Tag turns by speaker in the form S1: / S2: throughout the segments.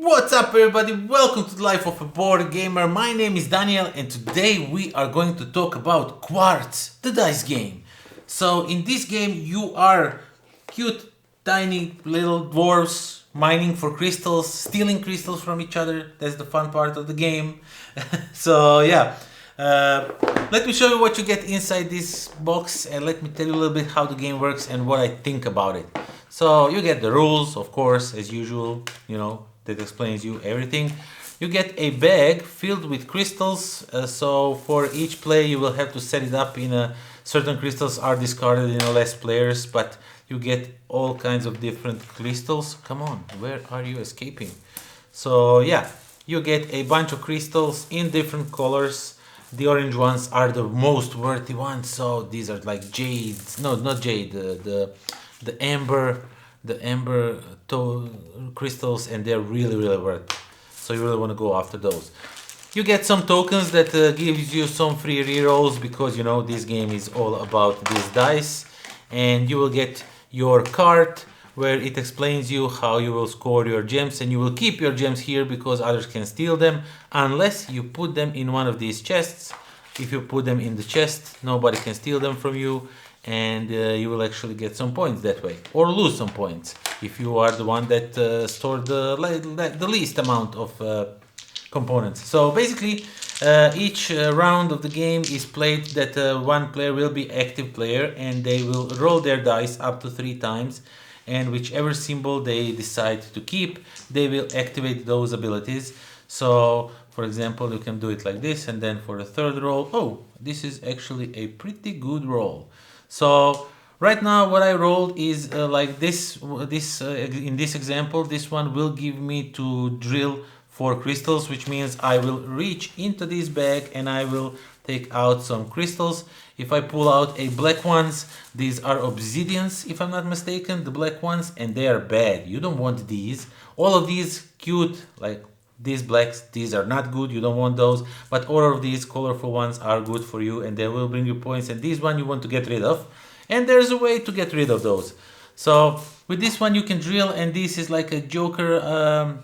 S1: What's up everybody, welcome to the Life of a Board Gamer. My name is Daniel and today we are going to talk about QUARTZ, the dice game. So in this game you are cute tiny little dwarves mining for crystals, stealing crystals from each other. That's the fun part of the game. So yeah, let me show you what you get inside this box and let me tell you a little bit how the game works and what I think about it. So you get the rules, of course, as usual, that explains you everything. You get a bag filled with crystals, so for each play you will have to set it up in a certain crystals are discarded in less players, but you get all kinds of different crystals. Come on, where are you escaping? So yeah, you get a bunch of crystals in different colors. The orange ones are the most worthy ones, so these are like jades, no, not jade, the amber crystals, and they're really worth, so you really want to go after those. You get some tokens that gives you some free rerolls, because this game is all about these dice. And you will get your card where it explains you how you will score your gems, and you will keep your gems here because others can steal them unless you put them in one of these chests. If you put them in the chest, nobody can steal them from you, and you will actually get some points that way, or lose some points if you are the one that stored the least amount of components. So basically each round of the game is played that one player will be active player, and they will roll their dice up to 3 times, and whichever symbol they decide to keep, they will activate those abilities. So for example, you can do it like this, and then for the third roll, oh, this is actually a pretty good roll. So right now what I rolled is like this. In this example, this one will give me to drill 4 crystals, which means I will reach into this bag and I will take out some crystals. If I pull out a black ones, these are obsidians if I'm not mistaken, the black ones, and they are bad. You don't want these. All of these cute, like these blacks, these are not good, you don't want those, but all of these colorful ones are good for you and they will bring you points, and this one you want to get rid of, and there's a way to get rid of those. So with this one you can drill, and this is like a joker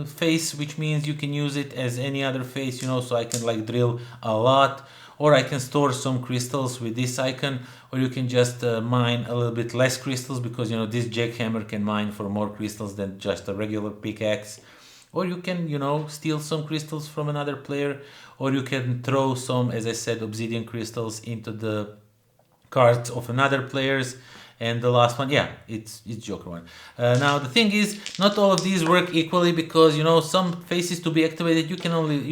S1: face, which means you can use it as any other face, so I can like drill a lot, or I can store some crystals with this icon, or you can just mine a little bit less crystals, because this jackhammer can mine for more crystals than just a regular pickaxe. Or you can, steal some crystals from another player, or you can throw some, as I said, obsidian crystals into the cards of another players. And the last one, yeah, it's Joker one. Now the thing is, not all of these work equally, because some faces to be activated, you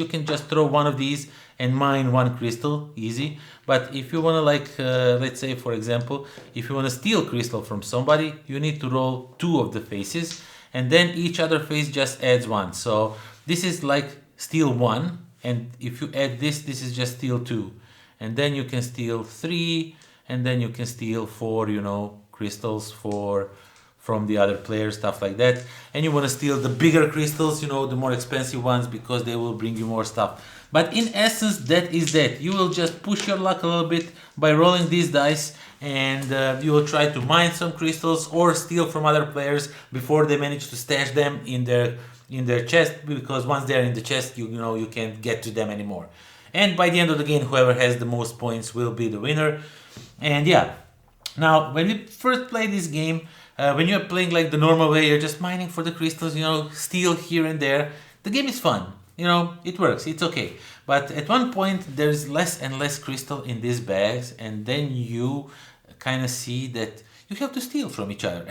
S1: can just throw one of these and mine 1 crystal, easy. But if you want to, like, let's say for example, if you want to steal crystal from somebody, you need to roll 2 of the faces, and then each other face just adds 1. So this is like steal 1, and if you add this is just steal 2, and then you can steal 3, and then you can steal 4, crystals from the other player, stuff like that. And you want to steal the bigger crystals, the more expensive ones, because they will bring you more stuff. But in essence, that is that. You will just push your luck a little bit by rolling these dice, and you will try to mine some crystals or steal from other players before they manage to stash them in their chest, because once they're in the chest, you can't get to them anymore. And by the end of the game, whoever has the most points will be the winner. And yeah, now when you first play this game, when you're playing like the normal way, you're just mining for the crystals, steal here and there. The game is fun, it works, it's okay. But at one point there's less and less crystal in these bags, and then you kind of see that you have to steal from each other.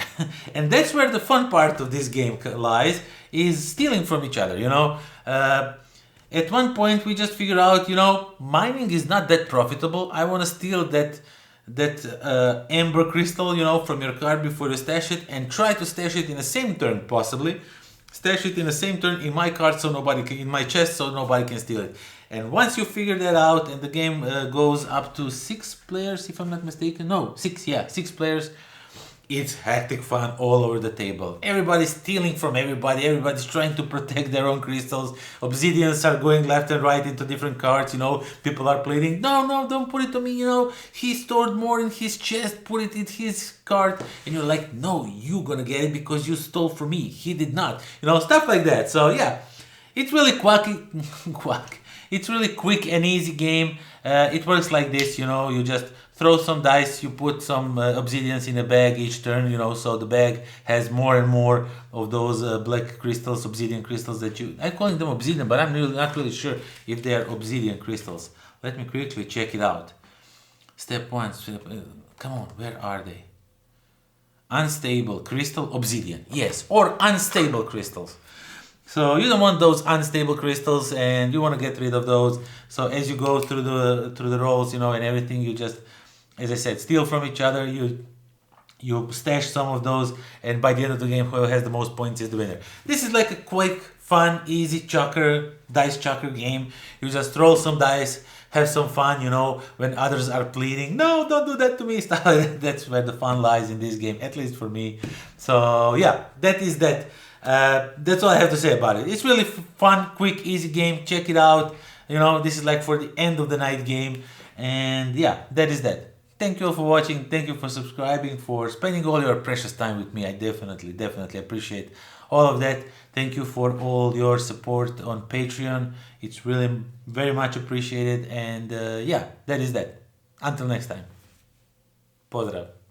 S1: And that's where the fun part of this game lies, is stealing from each other. At one point we just figured out, mining is not that profitable. I want to steal that amber crystal, from your card before you stash it, and try to stash it in the same turn, possibly. Stash it in the same turn in my card, so in my chest, so nobody can steal it. And once you figure that out, and the game goes up to 6 players, if I'm not mistaken, no, 6, yeah, 6 players. It's hectic fun all over the table. Everybody's stealing from everybody. Everybody's trying to protect their own crystals. Obsidians are going left and right into different cards. You know, people are pleading, no, no, don't put it to me. You know, he stored more in his chest. Put it in his card. And you're like, no, you're gonna get it because you stole from me. He did not. You know, stuff like that. So yeah, it's really quack. It's really quick and easy game. It works like this. You know, you just throw some dice, you put some obsidians in a bag each turn, you know, so the bag has more and more of those black crystals, obsidian crystals that I'm calling them obsidian, but I'm really not really sure if they are obsidian crystals. Let me quickly check it out. Step 1, come on, where are they? Unstable crystal, obsidian, yes, or unstable crystals. So you don't want those unstable crystals, and you want to get rid of those. So as you go through the rolls, you know, and everything, you just, as I said, steal from each other. You stash some of those, and by the end of the game, whoever has the most points is the winner. This is like a quick, fun, easy dice chucker game. You just throw some dice, have some fun. You know, when others are pleading, no, don't do that to me. Stuff like that. That's where the fun lies in this game, at least for me. So yeah, that is that. That's all I have to say about it. It's really fun, quick, easy game. Check it out. You know, this is like for the end of the night game. And yeah, that is that. Thank you all for watching. Thank you for subscribing, for spending all your precious time with me. I definitely appreciate all of that. Thank you for all your support on Patreon. It's really very much appreciated. And yeah, that is that. Until next time. Pozdrav.